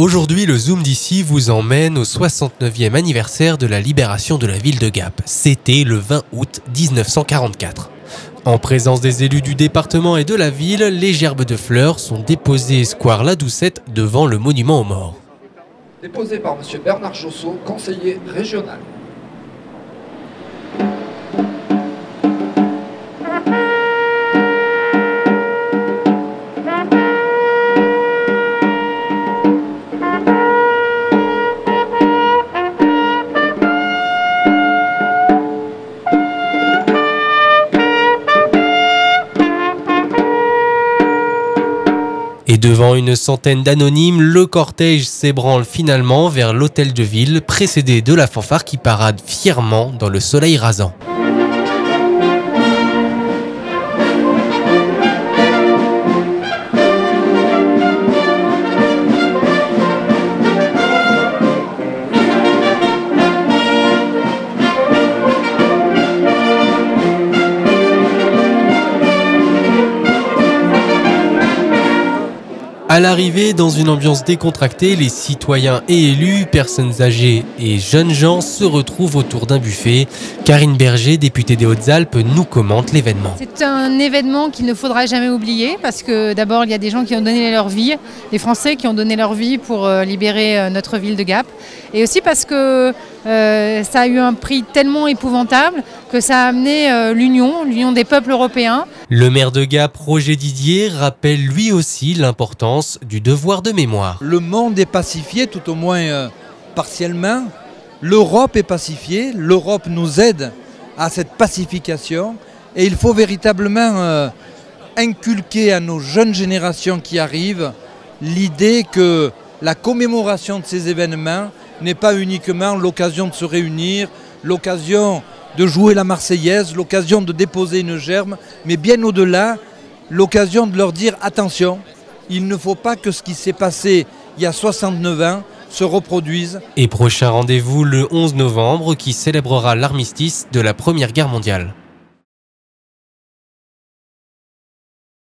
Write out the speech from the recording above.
Aujourd'hui, le Zoom d'ici vous emmène au 69e anniversaire de la libération de la ville de Gap. C'était le 20 août 1944. En présence des élus du département et de la ville, les gerbes de fleurs sont déposées square La Doucette devant le monument aux morts. Déposé par M. Bernard Jossot, conseiller régional. Et devant une centaine d'anonymes, le cortège s'ébranle finalement vers l'hôtel de ville, précédé de la fanfare qui parade fièrement dans le soleil rasant. À l'arrivée, dans une ambiance décontractée, les citoyens et élus, personnes âgées et jeunes gens se retrouvent autour d'un buffet. Karine Berger, députée des Hautes-Alpes, nous commente l'événement. C'est un événement qu'il ne faudra jamais oublier parce que d'abord il y a des gens qui ont donné leur vie, des Français qui ont donné leur vie pour libérer notre ville de Gap. Et aussi parce que ça a eu un prix tellement épouvantable que ça a amené l'union des peuples européens. Le maire de Gap, Roger Didier, rappelle lui aussi l'importance du devoir de mémoire. Le monde est pacifié, tout au moins partiellement. L'Europe est pacifiée, l'Europe nous aide à cette pacification et il faut véritablement inculquer à nos jeunes générations qui arrivent l'idée que la commémoration de ces événements n'est pas uniquement l'occasion de se réunir, l'occasion de jouer la Marseillaise, l'occasion de déposer une gerbe, mais bien au-delà, l'occasion de leur dire attention, il ne faut pas que ce qui s'est passé il y a 69 ans se reproduise. Et prochain rendez-vous le 11 novembre qui célébrera l'armistice de la Première Guerre mondiale.